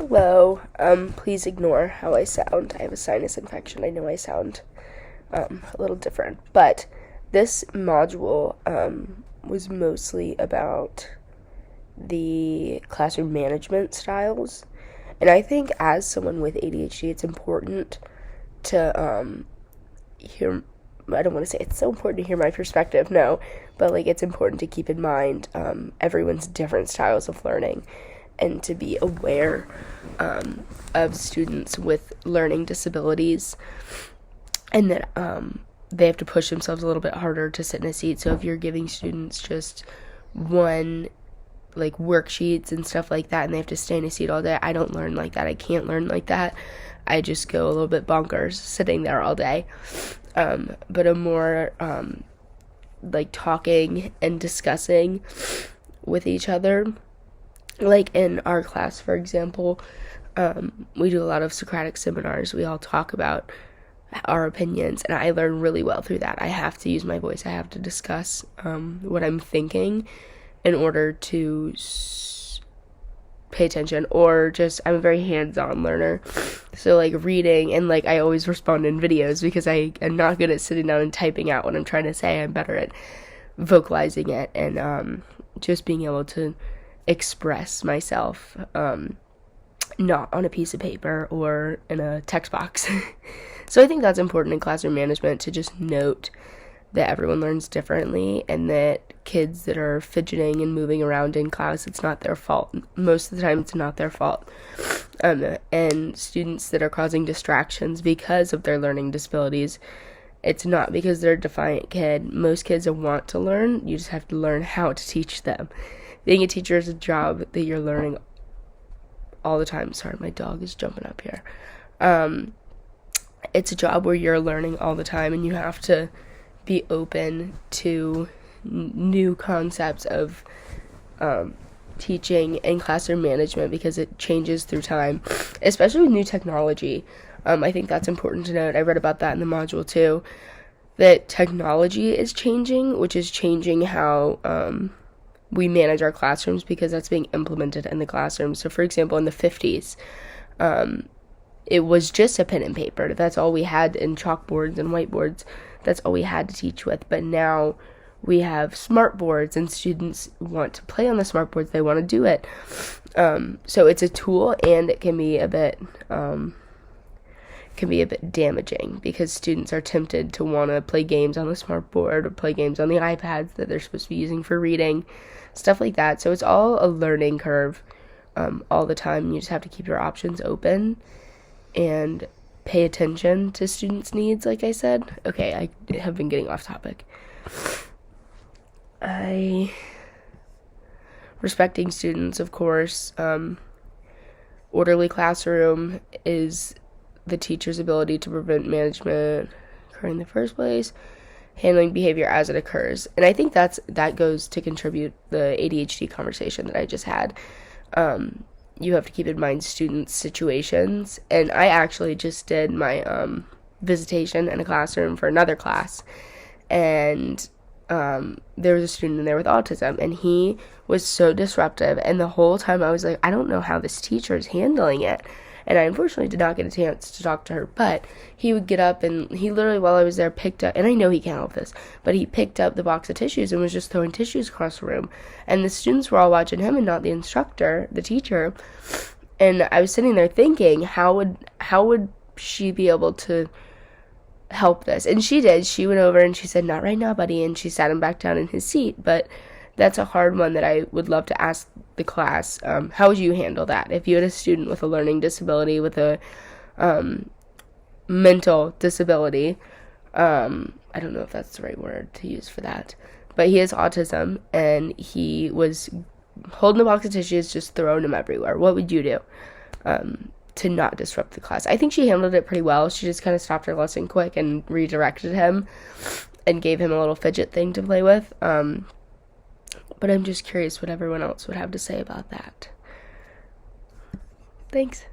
Hello. Please ignore how I sound. I have a sinus infection. I know I sound a little different, but this module was mostly about the classroom management styles. And I think as someone with ADHD, it's important to hear. I don't want to say it's so important to hear my perspective, no, but like it's important to keep in mind everyone's different styles of learning and to be aware of students with learning disabilities, and that they have to push themselves a little bit harder to sit in a seat. So if you're giving students just one, like worksheets and stuff like that, and they have to stay in a seat all day, I don't learn like that. I can't learn like that. I just go a little bit bonkers sitting there all day. But a more like talking and discussing with each other. Like in our class, for example, we do a lot of Socratic seminars. We all talk about our opinions, and I learn really well through that. I have to use my voice. I have to discuss what I'm thinking in order to pay attention, or just, I'm a very hands-on learner. So like reading, and like I always respond in videos because I am not good at sitting down and typing out what I'm trying to say. I'm better at vocalizing it and just being able to express myself, not on a piece of paper or in a text box. So I think that's important in classroom management, to just note that everyone learns differently, and that kids that are fidgeting and moving around in class, it's not their fault. Most of the time it's not their fault. And students that are causing distractions because of their learning disabilities, it's not because they're a defiant kid. Most kids want to learn. You just have to learn how to teach them. Being a teacher is a job that you're learning all the time. Sorry, my dog is jumping up here. It's a job where you're learning all the time, and you have to be open to new concepts of teaching and classroom management, because it changes through time, especially with new technology. I think that's important to note. I read about that in the module too, that technology is changing, which is changing how we manage our classrooms, because that's being implemented in the classroom. So for example, in the 50s, it was just a pen and paper. That's all we had, in chalkboards and whiteboards. That's all we had to teach with. But now we have smart boards, and students want to play on the smart boards. They want to do it. So it's a tool, and it can be a bit damaging, because students are tempted to want to play games on the smart board or play games on the iPads that they're supposed to be using for reading, stuff like that. So it's all a learning curve all the time. You just have to keep your options open and pay attention to students' needs, like I said. Okay, I have been getting off topic. Respecting students, of course. Orderly classroom is the teacher's ability to prevent management occurring in the first place, handling behavior as it occurs. And I think that goes to contribute the ADHD conversation that I just had. You have to keep in mind students' situations. And I actually just did my visitation in a classroom for another class, and there was a student in there with autism, and he was so disruptive, and the whole time I was like, I don't know how this teacher is handling it. And I unfortunately did not get a chance to talk to her, but he would get up, and he literally, while I was there, picked up, and I know he can't help this, but he picked up the box of tissues and was just throwing tissues across the room. And the students were all watching him and not the instructor, the teacher. And I was sitting there thinking, how would she be able to help this? And she did. She went over and she said, "Not right now, buddy," and she sat him back down in his seat. But that's a hard one that I would love to ask the class. How would you handle that if you had a student with a learning disability, with a mental disability? I don't know if that's the right word to use for that, but he has autism, and he was holding a box of tissues, just throwing them everywhere. What would you do to not disrupt the class? I think she handled it pretty well. She just kind of stopped her lesson quick and redirected him and gave him a little fidget thing to play with. But I'm just curious what everyone else would have to say about that. Thanks.